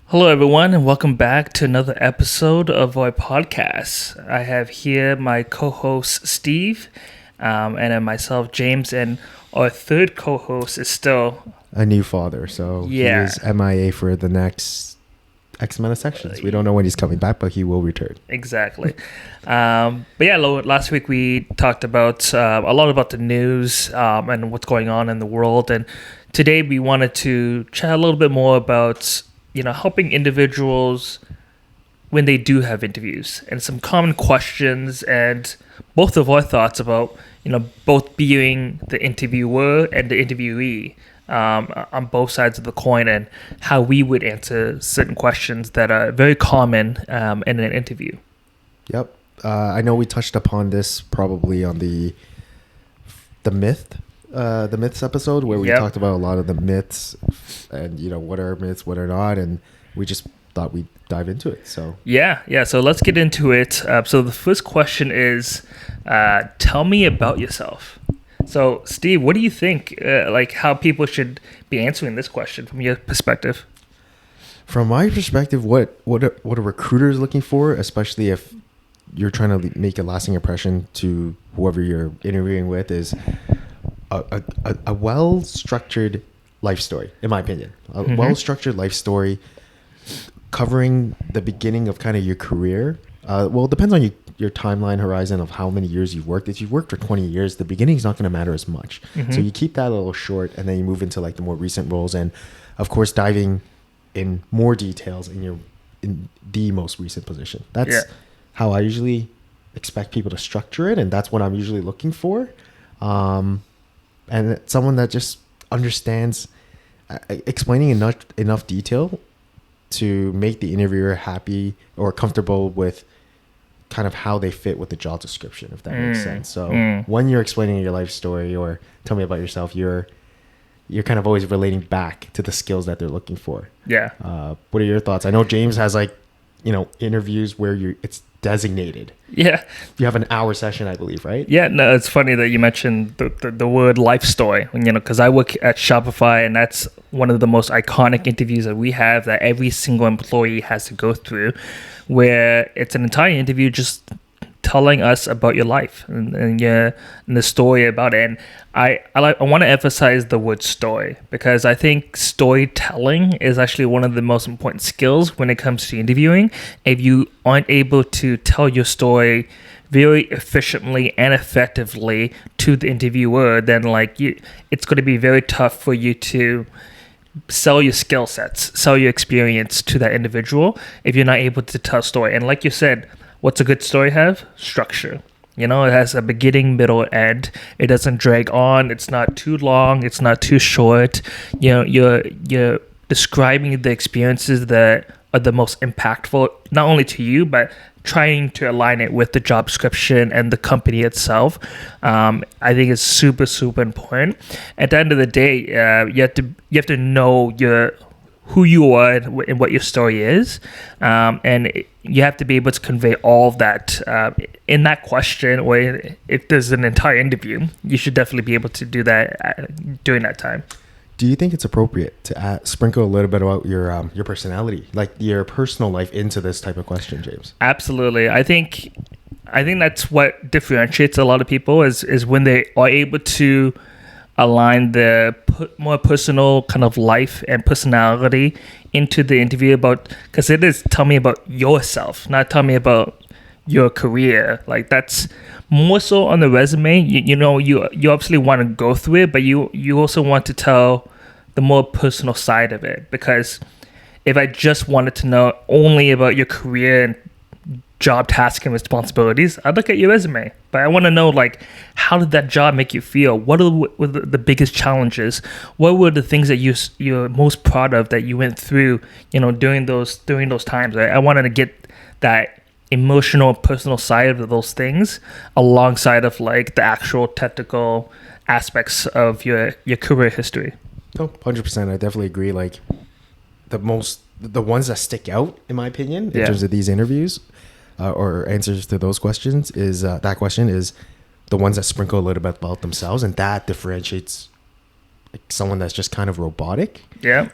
Hello, everyone, and welcome back to another episode of our podcast. I have here my co-host Steve, and then myself, James, and our third co-host is still a new father, so he is MIA for the next X amount of sections. We don't know when he's coming back, but he will return. Exactly. Last week we talked about a lot about the news and what's going on in the world, and today we wanted to chat a little bit more about helping individuals when they do have interviews and some common questions and both of our thoughts about, both being the interviewer and the interviewee on both sides of the coin and how we would answer certain questions that are very common in an interview. Yep. I know we touched upon this probably on the myths episode where we talked about a lot of the myths and what are myths, what are not, and we just thought we'd dive into it. So so let's get into it. So the first question is, tell me about yourself. So Steve, what do you think how people should be answering this question from your perspective? From my perspective, what a recruiter is looking for, especially if you're trying to make a lasting impression to whoever you're interviewing with, is a well-structured life story, in my opinion. A well-structured life story covering the beginning of kind of your career. It depends on your timeline horizon of how many years you've worked. If you've worked for 20 years, the beginning is not going to matter as much. So you keep that a little short, and then you move into the more recent roles, and of course diving in more details in the most recent position. That's how I usually expect people to structure it, and that's what I'm usually looking for. And someone that just understands explaining enough detail to make the interviewer happy or comfortable with kind of how they fit with the job description, if that makes sense. So when you're explaining your life story or tell me about yourself, you're kind of always relating back to the skills that they're looking for. Yeah. What are your thoughts? I know James has interviews where it's designated. Yeah. You have an hour session, I believe, right? Yeah, no, it's funny that you mentioned the word life story, because I work at Shopify, and that's one of the most iconic interviews that we have that every single employee has to go through, where it's an entire interview just telling us about your life and the story about it. And I want to emphasize the word story, because I think storytelling is actually one of the most important skills when it comes to interviewing. If you aren't able to tell your story very efficiently and effectively to the interviewer, then it's going to be very tough for you to sell your skill sets, sell your experience to that individual if you're not able to tell a story. And like you said, what's a good story have? Structure. It has a beginning, middle, end. It doesn't drag on. It's not too long. It's not too short. You're describing the experiences that are the most impactful, not only to you, but trying to align it with the job description and the company itself. I think it's super, super important. At the end of the day, you have to know who you are and what your story is, and you have to be able to convey all of that in that question, or if there's an entire interview, you should definitely be able to do that during that time. Do you think it's appropriate to sprinkle a little bit about your personality, like your personal life, into this type of question, James? Absolutely. I think that's what differentiates a lot of people is when they are able to align the more personal kind of life and personality into the interview, because it is tell me about yourself, not tell me about your career. That's more so on the resume. You obviously want to go through it, but you also want to tell the more personal side of it, because if I just wanted to know only about your career and job tasks and responsibilities, I'd look at your resume. But I want to know, how did that job make you feel? What were the biggest challenges? What were the things that you're most proud of that you went through, during those times? I wanted to get that emotional, personal side of those things alongside of the actual technical aspects of your career history. Oh, 100%. I definitely agree. The ones that stick out, in my opinion, in terms of these interviews, or answers to those questions is the ones that sprinkle a little bit about themselves, and that differentiates someone that's just kind of robotic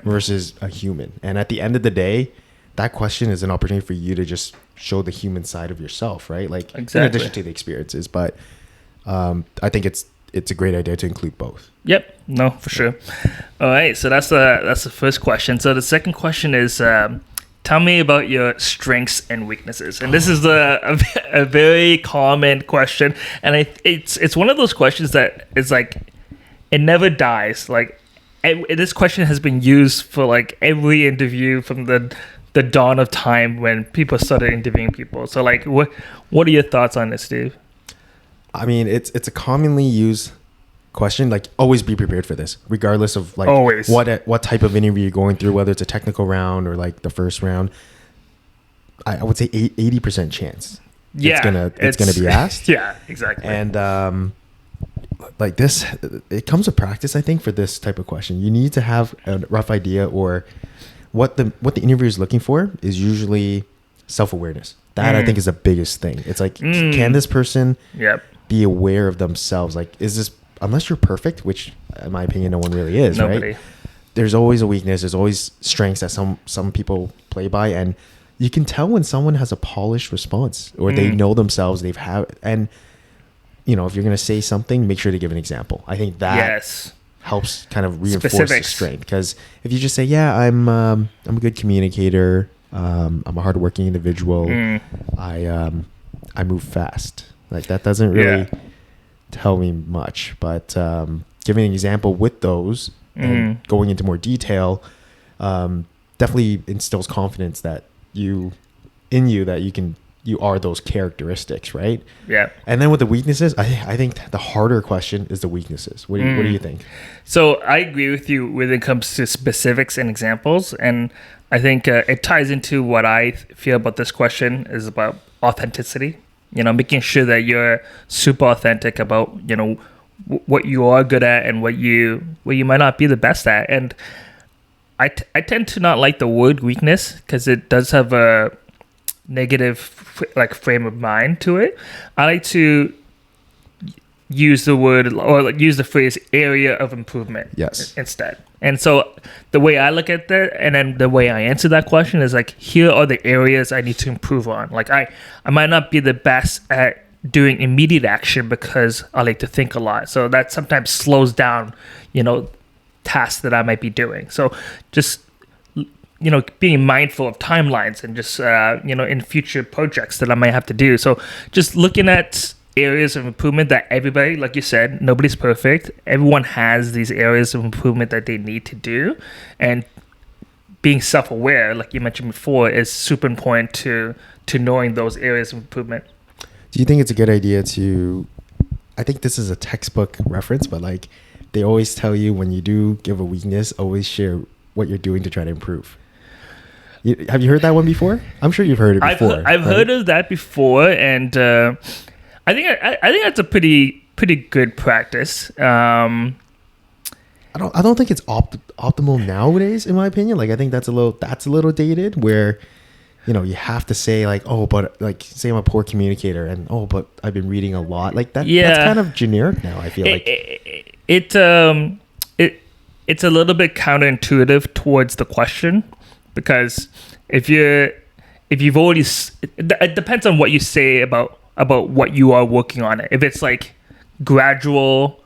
versus a human. And at the end of the day, that question is an opportunity for you to just show the human side of yourself, right? Like Exactly. in addition to the experiences, but I think it's a great idea to include both. Yep. No, for sure. All right. So that's the first question. So the second question is, tell me about your strengths and weaknesses. And this is a very common question, and it's one of those questions that is like it never dies. Like this question has been used for like every interview from the dawn of time when people started interviewing people. So like, what are your thoughts on this, Steve? I mean, it's a commonly used question. Like, always be prepared for this, regardless of like Always. what type of interview you're going through, whether it's a technical round or like the first round. I would say 80% chance it's gonna be asked. Yeah, exactly. And like this, it comes with practice. I think for this type of question, you need to have a rough idea, or what the interviewer is looking for is usually self-awareness. That I think is the biggest thing. It's like, can this person be aware of themselves? Like, is this, unless you're perfect, which in my opinion no one really is, Nobody. right? There's always a weakness. There's always strengths that some people play by, and you can tell when someone has a polished response, or they know themselves. And you know, if you're gonna say something, make sure to give an example. I think that helps kind of reinforce the strength. Because if you just say, "Yeah, I'm a good communicator. I'm a hardworking individual. I move fast," like that doesn't really tell me much. But giving an example with those and going into more detail definitely instills confidence that you are those characteristics, right? Yeah. And then with the weaknesses, I think the harder question is the weaknesses. What do you think? So I agree with you when it comes to specifics and examples, and I think it ties into what I feel about this question is about authenticity. You know, making sure that you're super authentic about, you know, what you are good at and what you might not be the best at. And I tend to not like the word weakness because it does have a negative frame of mind to it. I like to use the word or use the phrase area of improvement instead. And so the way I look at that, and then the way I answer that question is like, here are the areas I need to improve on. Like I might not be the best at doing immediate action because I like to think a lot. So that sometimes slows down, you know, tasks that I might be doing. So just, you know, being mindful of timelines and just, you know, in future projects that I might have to do. So just looking at areas of improvement that everybody, like you said, nobody's perfect. Everyone has these areas of improvement that they need to do. And being self-aware, like you mentioned before, is super important to knowing those areas of improvement. Do you think it's a good idea I think this is a textbook reference, but like they always tell you when you do give a weakness, always share what you're doing to try to improve. Have you heard that one before? I'm sure you've heard it before. I've heard of that before, and I think that's a pretty good practice. I don't think it's optimal nowadays, in my opinion. Like I think that's a little dated, where you know you have to say like, oh, but like say I'm a poor communicator, and oh, but I've been reading a lot. Like that. Yeah. That's kind of generic now. I feel it's a little bit counterintuitive towards the question, because if you've already, it depends on what you say about what you are working on. If it's like gradual,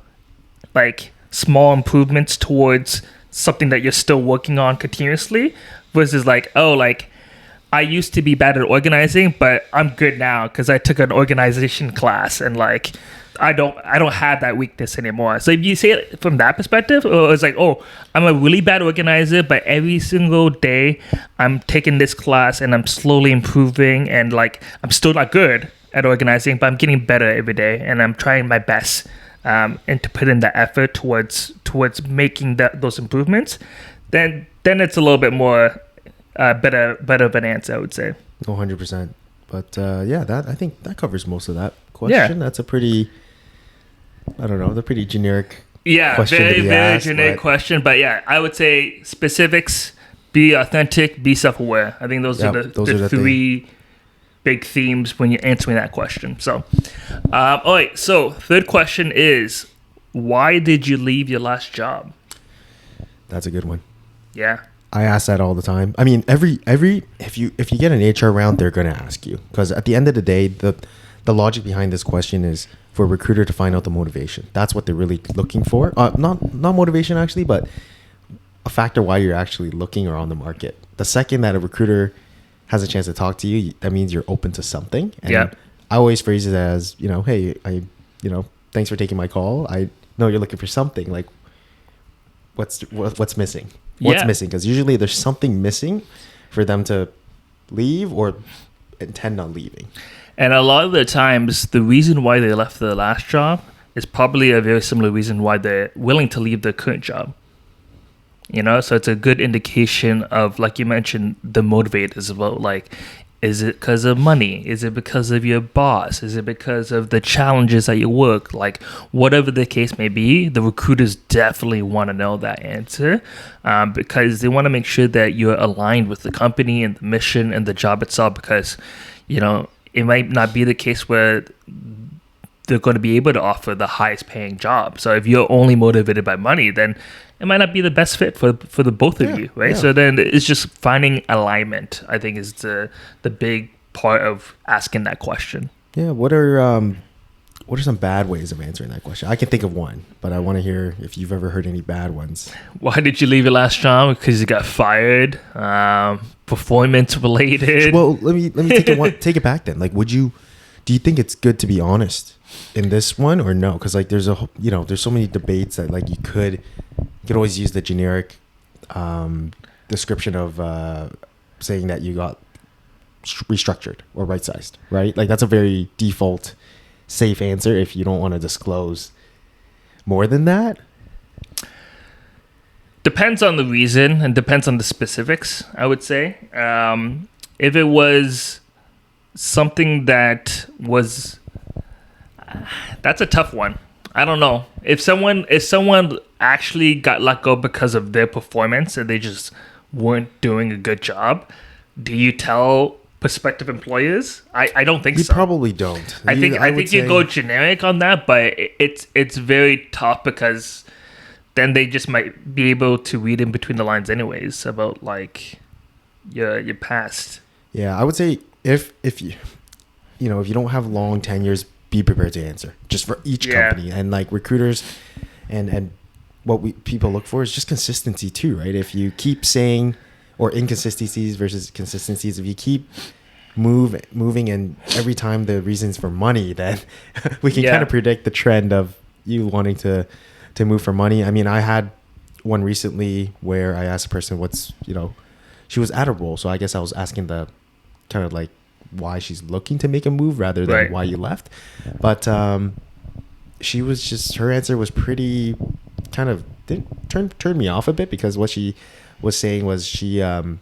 like small improvements towards something that you're still working on continuously, versus like, oh, like I used to be bad at organizing, but I'm good now because I took an organization class, and like I don't have that weakness anymore. So if you say it from that perspective, or it's like, oh, I'm a really bad organizer, but every single day I'm taking this class and I'm slowly improving, and like I'm still not good at organizing, but I'm getting better every day, and I'm trying my best and to put in the effort towards making those improvements, then it's a little bit more better of an answer, I would say. 100%. But I think that covers most of that question. Yeah. That's a pretty, I don't know, the pretty generic question very generic question. But yeah, I would say specifics, be authentic, be self-aware. I think those are the three big themes when you're answering that question. So, all right. So third question is, why did you leave your last job? That's a good one. Yeah. I ask that all the time. I mean, every if you get an HR round, they're going to ask you, because at the end of the day, the logic behind this question is for a recruiter to find out the motivation. That's what they're really looking for. Not motivation actually, but a factor why you're actually looking or on the market. The second that a recruiter has a chance to talk to you, that means you're open to something. And Yeah. I always phrase it as, hey, thanks for taking my call. I know you're looking for something. Like, what's missing? What's Yeah. missing? Because usually there's something missing for them to leave or intend on leaving. And a lot of the times, the reason why they left their last job is probably a very similar reason why they're willing to leave their current job. So it's a good indication of, like you mentioned, the motivators about, like, is it because of money? Is it because of your boss? Is it because of the challenges at your work? Like, whatever the case may be, the recruiters definitely want to know that answer, because they want to make sure that you're aligned with the company and the mission and the job itself, because, it might not be the case where they're going to be able to offer the highest paying job. So if you're only motivated by money, then it might not be the best fit for the both of you, right? Yeah. So then it's just finding alignment, I think, is the big part of asking that question. Yeah. What are some bad ways of answering that question? I can think of one, but I want to hear if you've ever heard any bad ones. Why did you leave your last job? Because you got fired, performance related. Well, let me take it back then. Like, do you think it's good to be honest in this one or no? Because like there's so many debates that like you could always use the generic description of saying that you got restructured or right sized, right? Like that's a very default safe answer if you don't want to disclose more than that. Depends on the reason and depends on the specifics, I would say. If it was something that was... that's a tough one. I don't know. If someone actually got let go because of their performance and they just weren't doing a good job, do you tell prospective employers? I don't think You so. probably don't. I think you go generic on that, but it's very tough because then they just might be able to read in between the lines anyways about like your past. Yeah, I would say if you don't have long tenures, be prepared to answer just for each company. And like recruiters and what people look for is just consistency too, right? If you keep saying, or inconsistencies versus consistencies, if you keep moving and every time the reasons for money, then we can kind of predict the trend of you wanting to move for money. I mean, I had one recently where I asked a person she was at a role, so I guess I was asking the kind of like why she's looking to make a move rather than why you left. But she was just, her answer was pretty kind of turned me off a bit, because what she was saying was she's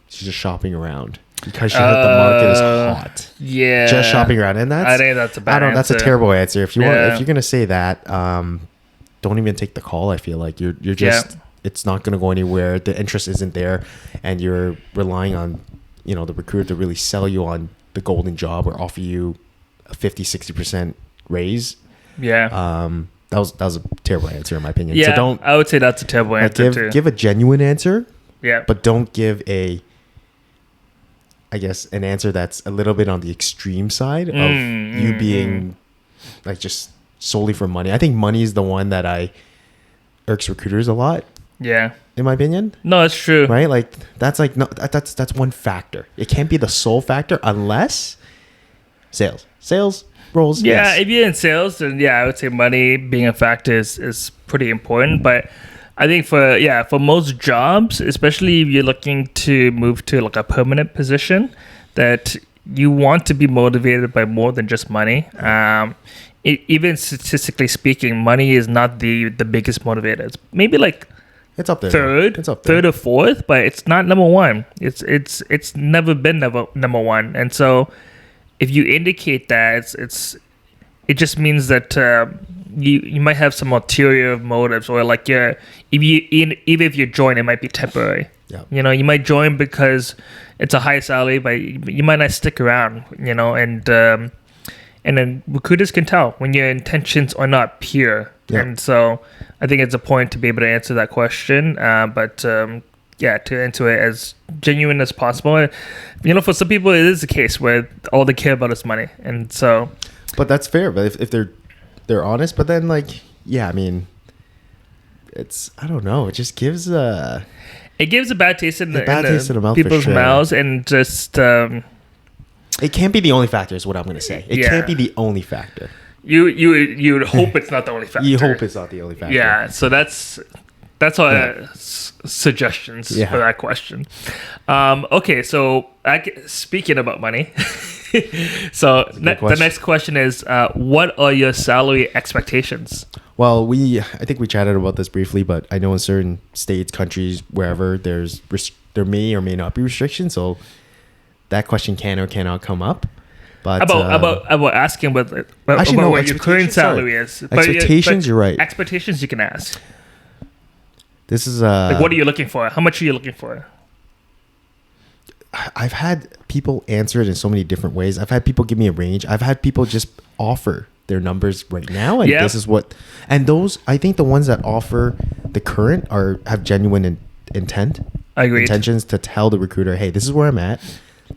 just shopping around because she heard the market is hot. Yeah, just shopping around, and I think that's a bad answer. That's a terrible answer. If you're gonna say that, don't even take the call. I feel like you're just it's not gonna go anywhere. The interest isn't there, and you're relying on the recruiter to really sell you on the golden job or offer you a 50-60% raise. That was a terrible answer in my opinion. Yeah, so I would say that's a terrible answer too. Give a genuine answer. Yeah, but don't give an answer that's a little bit on the extreme side of you being like just solely for money. I think money is the one that irks recruiters a lot. Yeah. In my opinion. No, it's true. Right? Like that's one factor. It can't be the sole factor unless sales roles. Yeah. Yes. If you're in sales, then I would say money being a factor is pretty important. But I think for most jobs, especially if you're looking to move to like a permanent position, that you want to be motivated by more than just money. Even statistically speaking, money is not the biggest motivator. It's maybe like it's up there. Third or fourth, but it's not number one. It's never been number one. And so if you indicate that, it just means that you might have some ulterior motives, or like even if you join, it might be temporary. Yeah. You might join because it's a high salary, but you might not stick around. And then recruiters can tell when your intentions are not pure. Yeah. And so I think it's a point to be able to answer that question. But to enter it as genuine as possible. And, for some people it is the case where all they care about is money, and so. But that's fair. But if they're honest, but then like, yeah, I mean, it's, I don't know. It just gives it gives a bad taste in the mouth people's for sure. mouths, and just it can't be the only factor is what I'm going to say. It can't be the only factor. You would hope it's not the only factor. You hope it's not the only factor. Yeah, so that's all suggestions for that question. Okay, so speaking about money, so the next question is, what are your salary expectations? Well, I think we chatted about this briefly, but I know in certain states, countries, wherever there may or may not be restrictions, so that question can or cannot come up. But about asking what your current salary is. Expectations, you're right. Expectations you can ask. This is like, what are you looking for? How much are you looking for? I've had people answer it in so many different ways. I've had people give me a range. I've had people just offer their numbers right now, and this is what. And those, I think, the ones that offer the current have genuine intentions to tell the recruiter, hey, this is where I'm at.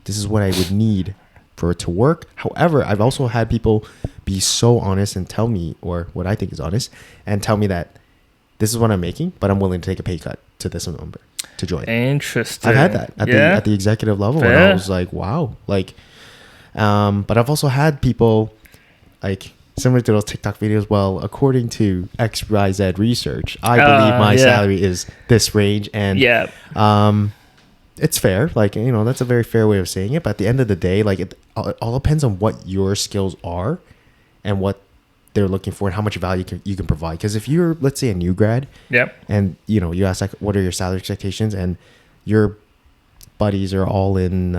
This is what I would need for it to work. However, I've also had people be so honest and tell me, or what I think is honest, and tell me that this is what I'm making, but I'm willing to take a pay cut to this number to join. Interesting. I've had that at the executive level, and I was like, wow. Like, but I've also had people like similar to those TikTok videos. Well, according to XYZ research, I believe my salary is this range, and it's fair. Like, that's a very fair way of saying it. But at the end of the day, like, it all depends on what your skills are and what they're looking for and how much value you can provide. Because if you're, let's say, a new grad, and you ask like, what are your salary expectations, and your buddies are all in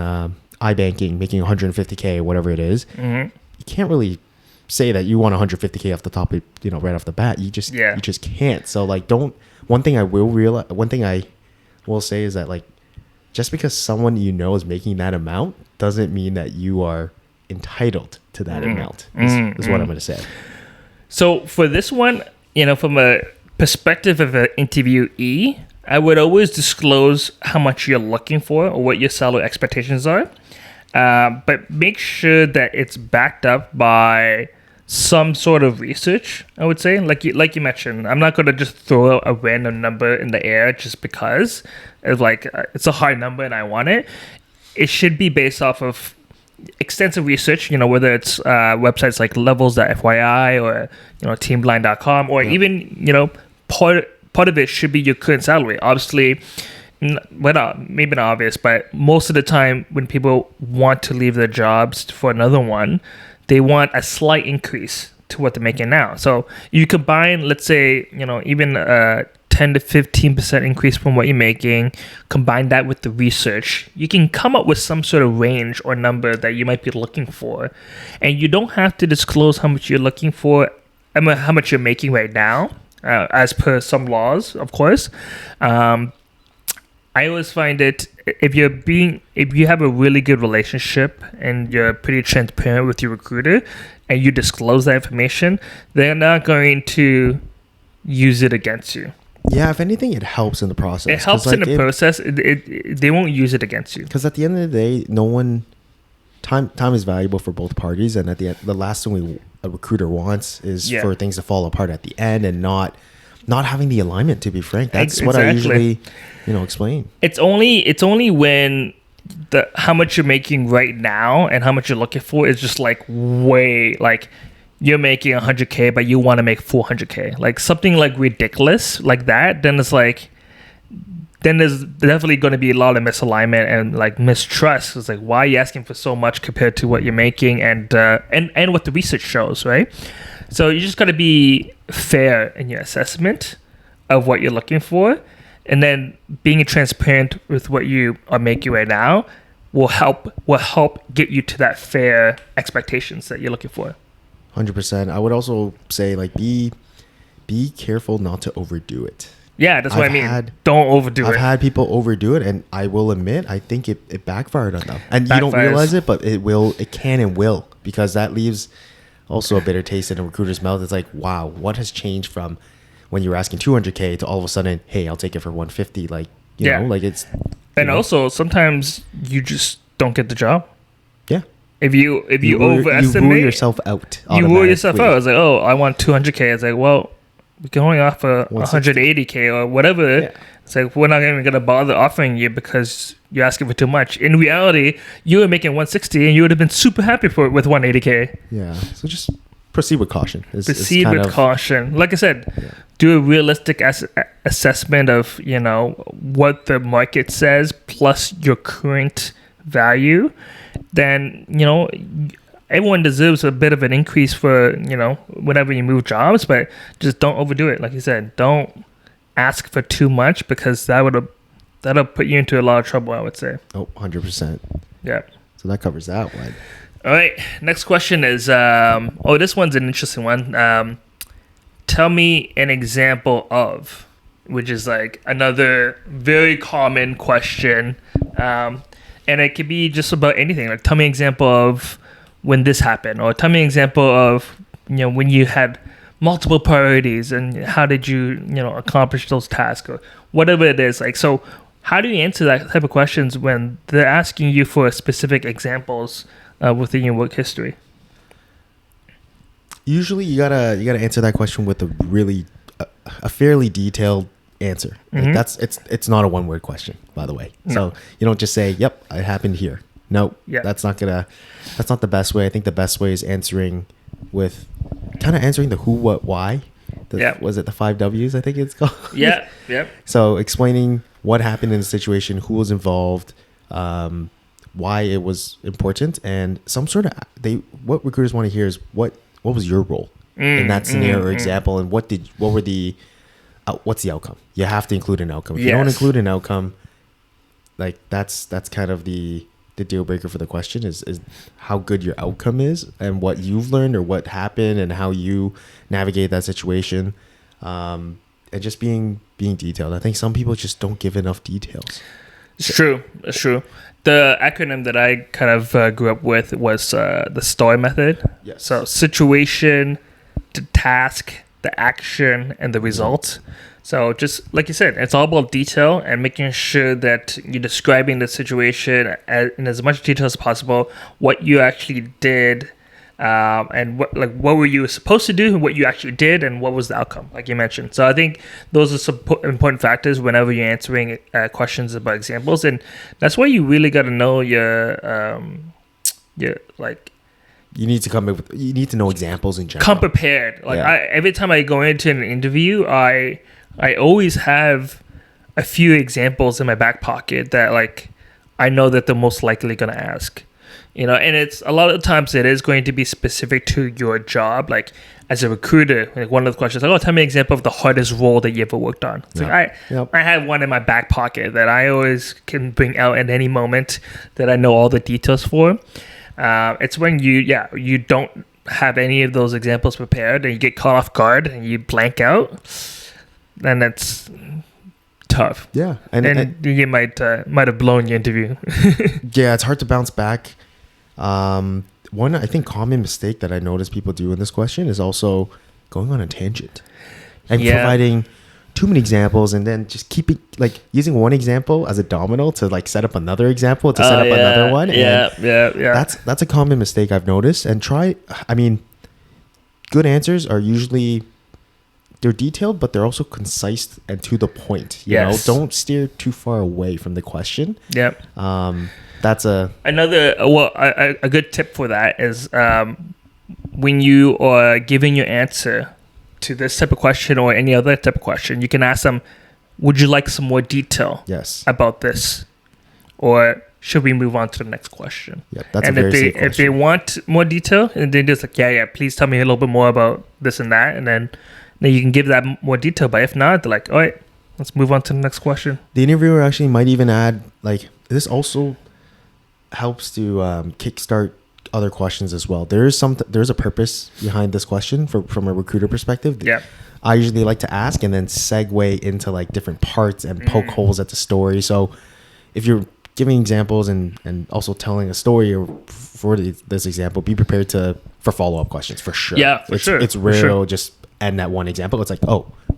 iBanking making 150K or whatever it is, you can't really say that you want 150K off the top of, right off the bat. You just can't. So like, one thing I will say is that, like, just because someone is making that amount doesn't mean that you are entitled to that amount is what I'm going to say. So for this one, from a perspective of an interviewee, I would always disclose how much you're looking for or what your salary expectations are. But make sure that it's backed up by some sort of research, I would say. Like you mentioned, I'm not going to just throw a random number in the air just because it's a hard number and I want it. It should be based off of extensive research, whether it's websites like levels.fyi or teamblind.com, or even part of it should be your current salary. Obviously, maybe not obvious, but most of the time when people want to leave their jobs for another one, they want a slight increase to what they're making now. So you combine, let's say, even a 10 to 15% increase from what you're making, combine that with the research, you can come up with some sort of range or number that you might be looking for. And you don't have to disclose how much you're looking for, how much you're making right now, as per some laws, of course. I always find it, if you have a really good relationship and you're pretty transparent with your recruiter and you disclose that information, they're not going to use it against you. Yeah, if anything, it helps in the process. It helps in the process. They won't use it against you. Because at the end of the day, time is valuable for both parties, and at the end, the last thing a recruiter wants is for things to fall apart at the end and not having the alignment. To be frank, that's what I usually explain. It's only when how much you're making right now and how much you're looking for is just like way like. You're making 100K, but you want to make 400K, like something like ridiculous like that. Then it's like, then there's definitely going to be a lot of misalignment and like mistrust. It's like, why are you asking for so much compared to what you're making and what the research shows, right? So you just got to be fair in your assessment of what you're looking for, and then being transparent with what you are making right now will help get you to that fair expectations that you're looking for. 100%. I would also say, like, be careful not to overdo it. Yeah, that's what I mean. Don't overdo it. I've had people overdo it, and I will admit, I think it backfired on them. And you don't realize it, but it can and will, because that leaves also a bitter taste in a recruiter's mouth. It's like, wow, what has changed from when you were asking 200K to all of a sudden, hey, I'll take it for 150. Like, You Yeah. know, like it's. And know. also, sometimes you just don't get the job. Yeah. If you overestimate, you rule yourself out. You rule yourself automatically. out. It's like, oh, I want 200K. It's like, well, we can only offer 180K or whatever. Yeah. It's like, we're not even going to bother offering you because you're asking for too much. In reality, you were making 160 and you would have been super happy for it with 180K. Yeah. So just proceed with caution. Proceed with caution. Like I said, do a realistic assessment of, you know, what the market says plus your current value. Then, you know, everyone deserves a bit of an increase for, you know, whenever you move jobs, but just don't overdo it. Like you said, don't ask for too much because that'll put you into a lot of trouble, I would say. Oh, 100%. Yeah. So that covers that one. All right. Next question is, this one's an interesting one. Tell me an example of, which is like another very common question. And it could be just about anything. Like, tell me an example of when this happened, or tell me an example of, you know, when you had multiple priorities and how did you, you know, accomplish those tasks or whatever it is. Like, so how do you answer that type of questions when they're asking you for specific examples within your work history? Usually, you gotta answer that question with a fairly detailed answer. Mm-hmm. Like it's not a one word question, by the way. No. So you don't just say, "Yep, it happened here." No, that's not the best way. I think the best way is answering with kind of answering the who, what, why. Was it the 5 W's? I think it's called. Yeah. So explaining what happened in the situation, who was involved, why it was important, and some sort of what recruiters want to hear is what was your role in that scenario or example, and what's the outcome? You have to include an outcome. If you don't include an outcome, like that's kind of the deal breaker for the question is how good your outcome is and what you've learned or what happened and how you navigate that situation, and just being detailed. I think some people just don't give enough details. It's true. The acronym that I kind of grew up with was the STAR method. Yes. So situation, the task, the action, and the result. So just like you said, it's all about detail and making sure that you're describing the situation in as much detail as possible, what you actually did, and what were you supposed to do, what you actually did, and what was the outcome, like you mentioned. So I think those are some important factors whenever you're answering questions about examples, and that's why you really got to know your like. You need to know examples in general. Come prepared. Like every time I go into an interview, I always have a few examples in my back pocket that like I know that they're most likely going to ask. You know, and it's a lot of times it is going to be specific to your job. Like as a recruiter, like one of the questions, like, tell me an example of the hardest role that you ever worked on. It's like I have one in my back pocket that I always can bring out at any moment that I know all the details for. It's when you don't have any of those examples prepared and you get caught off guard and you blank out, then that's tough. Yeah, and you might have blown your interview. Yeah, it's hard to bounce back. One I think common mistake that I notice people do in this question is also going on a tangent and providing too many examples and then just keeping like using one example as a domino to like set up another example to set up another one. That's a common mistake I've noticed. And good answers are usually they're detailed, but they're also concise and to the point. You know, don't steer too far away from the question. Yep. That's a good tip for that is when you are giving your answer to this type of question or any other type of question, you can ask them, would you like some more detail about this? Or should we move on to the next question? Yeah, that's a very safe question. If they want more detail, and they're just like, please tell me a little bit more about this and that, and then you can give that more detail. But if not, they're like, all right, let's move on to the next question. The interviewer actually might even add, like, this also helps to kickstart other questions as well. There's a purpose behind this question from a recruiter perspective. Yeah, I usually like to ask and then segue into like different parts and poke holes at the story. So if you're giving examples and also telling a story or for this example, be prepared for follow-up questions for sure. Yeah, for sure. It's rare to just end at one example. It's like,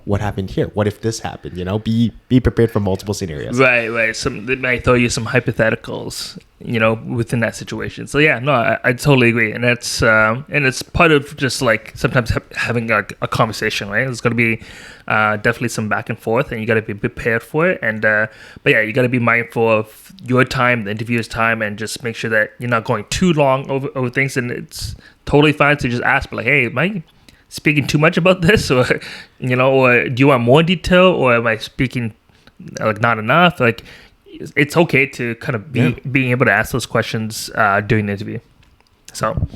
what happened here? What if this happened? You know, be prepared for multiple scenarios. Right. They might throw you some hypotheticals, you know, within that situation. So yeah, no, I totally agree, and it's part of just like sometimes having a conversation, right? There's going to be definitely some back and forth, and you got to be prepared for it. And but yeah, you got to be mindful of your time, the interviewer's time, and just make sure that you're not going too long over things. And it's totally fine to just ask, but like, hey, am I speaking too much about this, or you know, or do you want more detail, or am I speaking like not enough? Like, it's okay to kind of being able to ask those questions during the interview. So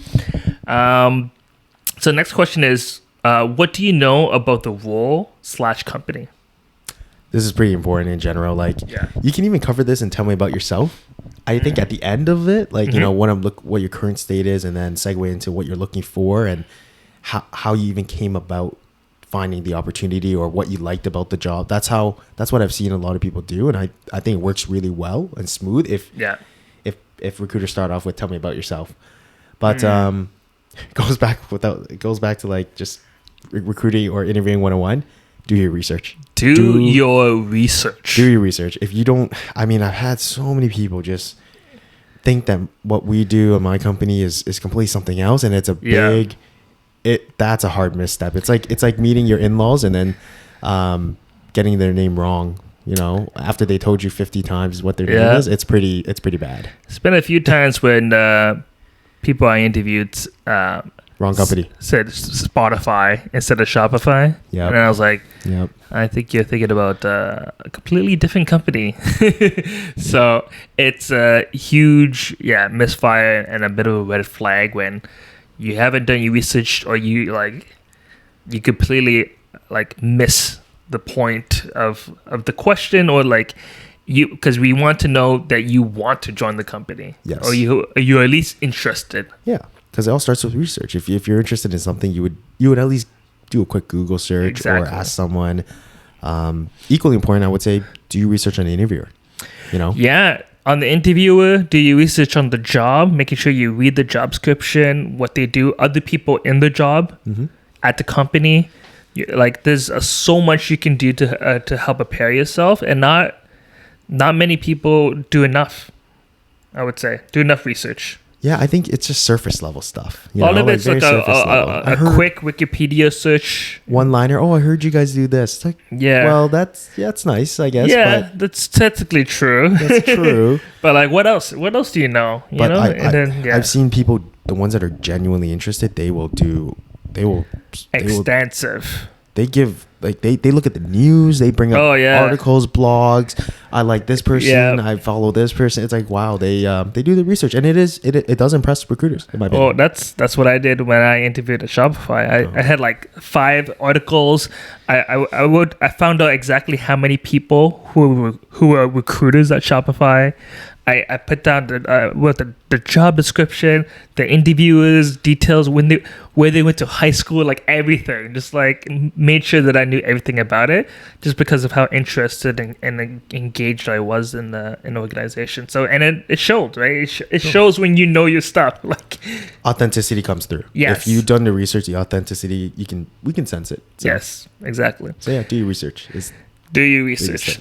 next question is, what do you know about the role / company? This is pretty important in general. Like, you can even cover this and tell me about yourself. I think at the end of it, like, you know, what your current state is, and then segue into what you're looking for, and how you even came about finding the opportunity, or what you liked about the job. That's what I've seen a lot of people do, and I think it works really well and smooth if recruiters start off with, tell me about yourself. But it goes back to like just recruiting or interviewing 101. Do your research. Do your research. If you don't, I mean, I've had so many people just think that what we do in my company is completely something else, and it's a big that's a hard misstep. It's like meeting your in-laws and then getting their name wrong, you know, after they told you 50 times what their name is. It's pretty bad. It's been a few times when people I interviewed wrong company said Spotify instead of Shopify. And I was like, I think you're thinking about a completely different company. So it's a huge misfire and a bit of a red flag when you haven't done your research, or you completely like miss the point of the question, or like because we want to know that you want to join the company, or you're at least interested. Because it all starts with research. If you're interested in something, you would at least do a quick Google search or ask someone. Equally important, I would say, do your research on the interviewer. You know, on the interviewer, do your research on the job, making sure you read the job description, what they do, other people in the job, at the company. Like, there's so much you can do to help prepare yourself, and not many people do enough. I would say do enough research. Yeah, I think it's just surface level stuff. All of it's like a quick Wikipedia search. One-liner. Oh, I heard you guys do this. It's like, well, that's nice, I guess. Yeah, but that's technically true. That's true. But like, what else? What else do you know? I've seen people, the ones that are genuinely interested, they will extensive. They give, like, they look at the news, they bring up articles, blogs. I like this person, I follow this person. It's like, wow, they do the research, and it does impress recruiters, in my opinion. That's what I did when I interviewed at Shopify. I had like 5 articles. I found out exactly how many people who are recruiters at Shopify. I put down the job description, the interviewers' details, where they went to high school, like everything. Just like made sure that I knew everything about it, just because of how interested and engaged I was in the organization. So, and it showed, right? It shows when you know your stuff. Like, authenticity comes through. Yes. If you've done the research, the authenticity, we can sense it. So. Yes, exactly. So do your research. Do your research.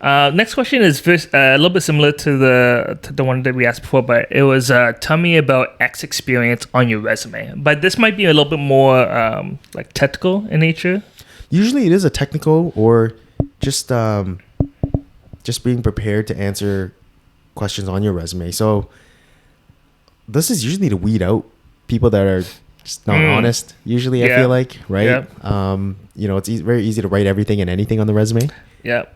Next question is a little bit similar to the one that we asked before, but it was tell me about X experience on your resume. But this might be a little bit more like technical in nature. Usually it is a technical, or just being prepared to answer questions on your resume. So this is usually to weed out people that are just not honest, usually. I feel like, right? You know, it's very easy to write everything and anything on the resume.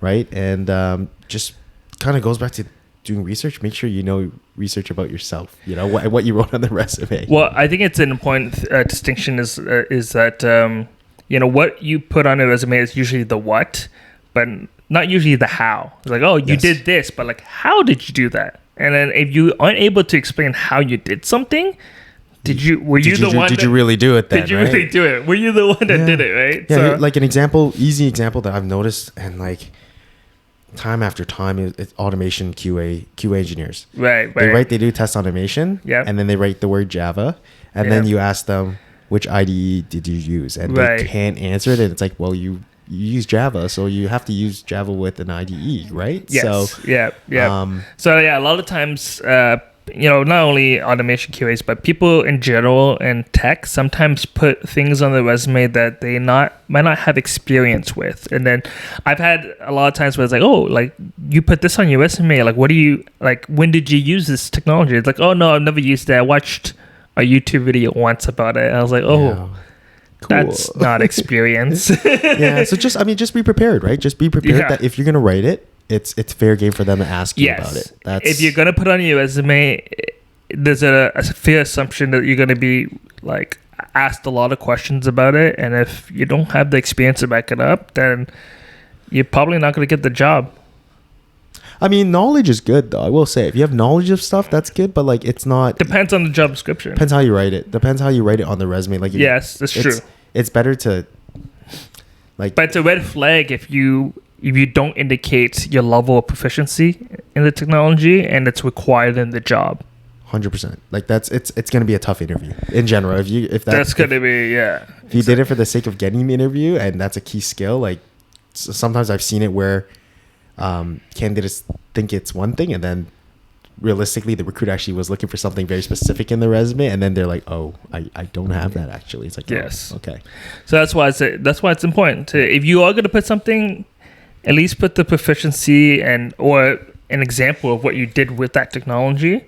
Right? And just kind of goes back to doing research. Make sure you know research about yourself, you know, what you wrote on the resume. Well, I think it's an important distinction is that, you know, what you put on a resume is usually the what, but not usually the how. It's like, oh, you did this, but like, how did you do that? And then if you aren't able to explain how you did something, did you really do it then? Did you really do it? Were you the one that did it, right? Yeah, so, like an easy example that I've noticed, and like time after time, it's automation QA engineers. Right. They do test automation, and then they write the word Java, and then you ask them, which IDE did you use? And they can't answer it, and it's like, well, you use Java, so you have to use Java with an IDE, right? Yes. So, yeah. So yeah, a lot of times, not only automation QAs, but people in general in tech sometimes put things on the resume that they might not have experience with. And then I've had a lot of times where it's like, oh, like you put this on your resume. Like, what do you like? When did you use this technology? It's like, oh no, I've never used it. I watched a YouTube video once about it. And I was like, oh. yeah. Cool. That's not experience. Yeah, so just be prepared, right? Just be prepared that if you're gonna write it, it's fair game for them to ask you about it. If you're gonna put on your resume, there's a fair assumption that you're gonna be like asked a lot of questions about it, and if you don't have the experience to back it up, then you're probably not gonna get the job. I mean, knowledge is good though. I will say, if you have knowledge of stuff, that's good. But like, it's not. Depends on the job description. Depends how you write it. Depends how you write it on the resume. Like, yes, that's true. It's better to like. But it's a red flag if you don't indicate your level of proficiency in the technology and it's required in the job. 100%. Like it's gonna be a tough interview in general. If you did it for the sake of getting the interview and that's a key skill, like sometimes I've seen it where candidates think it's one thing and then realistically the recruiter actually was looking for something very specific in the resume and then they're like, oh, I don't have that actually. It's like, yes, oh, okay. So that's why it's important to, if you are going to put something, at least put the proficiency or an example of what you did with that technology,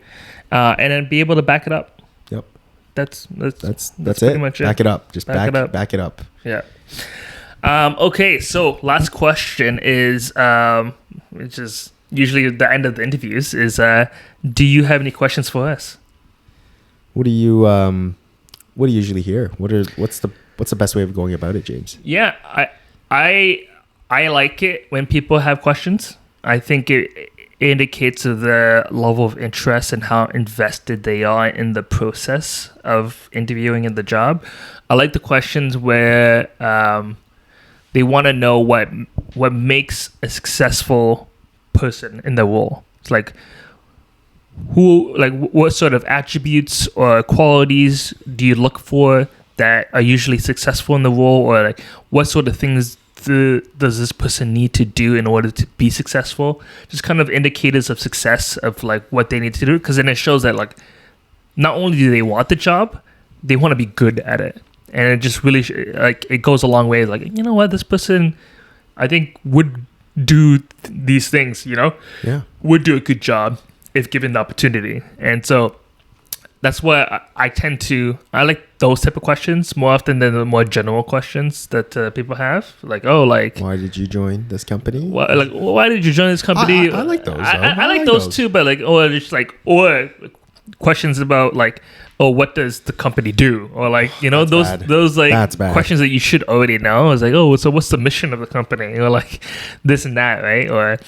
and then be able to back it up. Yep. That's pretty it. Much it. Back it up. Just back it up. Yeah. Okay, so last question is, which is usually the end of the interviews, is do you have any questions for us? What do you usually hear? What's the best way of going about it, James? Yeah, I like it when people have questions. I think it indicates the level of interest and how invested they are in the process of interviewing in the job. I like the questions where they want to know what makes a successful person in the role. It's like what sort of attributes or qualities do you look for that are usually successful in the role, or like what sort of things does this person need to do in order to be successful? Just kind of indicators of success of like what they need to do, because then it shows that like not only do they want the job, they want to be good at it. And it just really like it goes a long way. Like, you know what, this person I think would do these things, would do a good job if given the opportunity. And so that's why I like those type of questions more often than the more general questions that people have. Like, oh, like, why did you join this company? Why did you join this company? I like those. I like those too, but like, or questions about like, oh, what does the company do? Or like, those like questions that you should already know. It's like, oh, so what's the mission of the company? Or like this and that, right? Or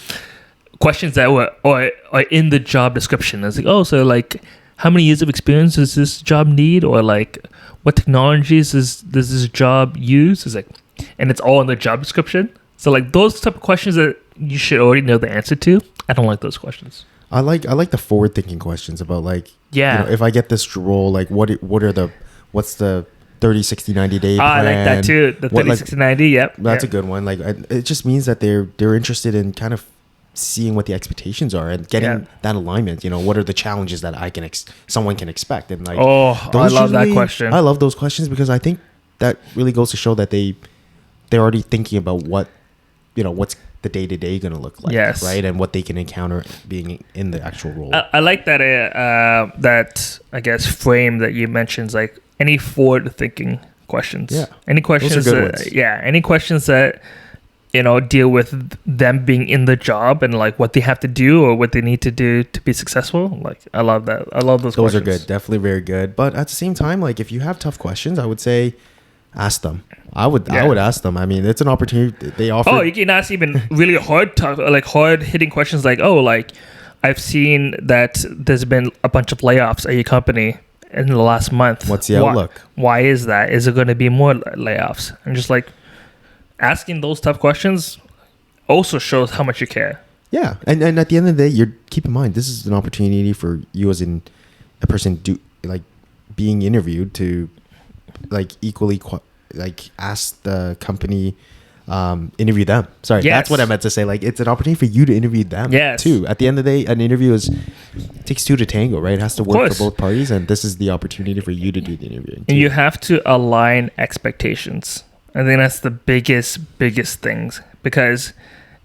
questions that are in the job description. It's like, oh, so like, how many years of experience does this job need? Or like, what technologies does this job use? It's like, and it's all in the job description. So like those type of questions that you should already know the answer to. I don't like those questions. I like the forward thinking questions about like, if I get this role, like what's the 30, 60, 90 day plan? I like that too. The 30, 60, 90. Yep. That's a good one. Like it just means that they're interested in kind of seeing what the expectations are and getting that alignment. What are the challenges that someone can expect? And like, I love that question. I love those questions because I think that really goes to show that they're already thinking about what, what's the day-to-day going to look like, right? And what they can encounter being in the actual role. I like that that I guess frame that you mentioned, like any forward-thinking questions. Yeah. Any questions? Those are good ones. Any questions that deal with them being in the job and like what they have to do or what they need to do to be successful. Like I love that. I love those questions. Those are good. Definitely very good. But at the same time, like if you have tough questions, I would say ask them. I would ask them. I mean, it's an opportunity they offer. Oh, you can ask even really hard hitting questions like, oh, like I've seen that there's been a bunch of layoffs at your company in the last month. What's the outlook? Why is that? Is it going to be more layoffs? And just like asking those tough questions also shows how much you care. Yeah. And at the end of the day, keep in mind, this is an opportunity for you as a person being interviewed to like equally ask the company interview them. Sorry, Yes. that's what I meant to say. Like, it's an opportunity for you to interview them too. At the end of the day, an interview it takes two to tango, right? It has to work for both parties, and this is the opportunity for you to do the interviewing. And you have to align expectations. I think that's the biggest things, because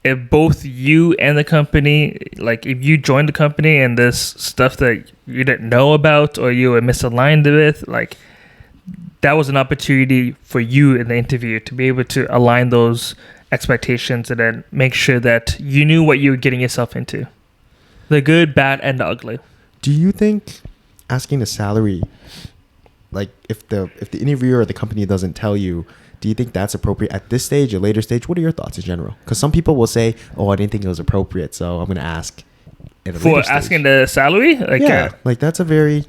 if both you and the company, like if you joined the company and there's stuff that you didn't know about or you were misaligned with, like that was an opportunity for you in the interview to be able to align those expectations and then make sure that you knew what you were getting yourself into. The good, bad, and the ugly. Do you think asking the salary, like if the interviewer or the company doesn't tell you, do you think that's appropriate at this stage or later stage? What are your thoughts in general? Because some people will say, "Oh, I didn't think it was appropriate, so I'm going to ask." For asking the salary, like like that's a very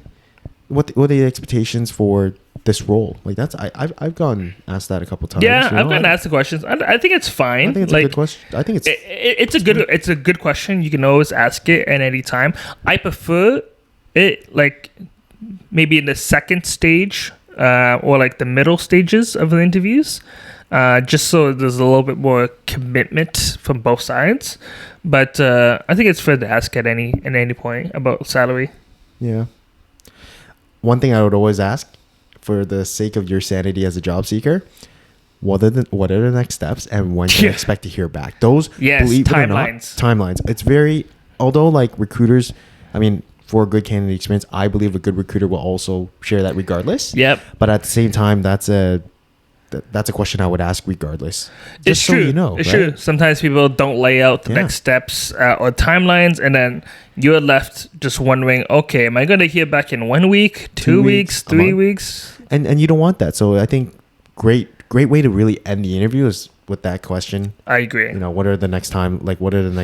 what are the expectations for this role? Like that's I've gone asked that a couple times. Yeah, I've gotten asked the questions. I think it's fine. I think it's a good question. I think it's a good question. You can always ask it at any time. I prefer it like maybe in the second stage. Or like the middle stages of the interviews, just so there's a little bit more commitment from both sides. But I think it's fair to ask at any point about salary. Yeah. One thing I would always ask, for the sake of your sanity as a job seeker, what are the next steps and when can you expect to hear back? Those timelines. It's very, although like recruiters, I mean, for a good candidate experience, I believe a good recruiter will also share that regardless. Yep. But at the same time, that's a question I would ask regardless. It's true. You know, it's true. Sometimes people don't lay out the next steps or timelines, and then you're left just wondering, okay, am I going to hear back in 1 week, 2 weeks, 3 weeks? And you don't want that. So I think great way to really end the interview is with that question. I agree. You know, what are the next steps and what are the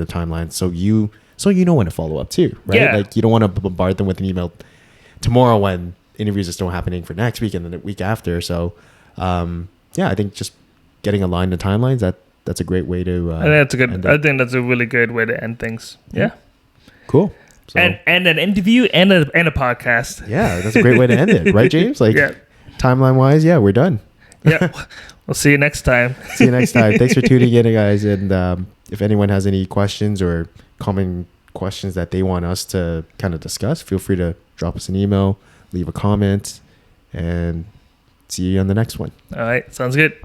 timelines? So you know when to follow up too, right? Yeah. Like you don't want to bombard them with an email tomorrow when interviews are still happening for next week and then the week after. So, I think just getting aligned to timelines, that's a great way to. I think that's a really good way to end things. Yeah. Cool. So, and an interview and a podcast. Yeah, that's a great way to end it, right, James? Like timeline wise, we're done. Yeah. We'll see you next time. See you next time. Thanks for tuning in, guys. And if anyone has any questions or common questions that they want us to kind of discuss, feel free to drop us an email, leave a comment, and see you on the next one. All right. Sounds good.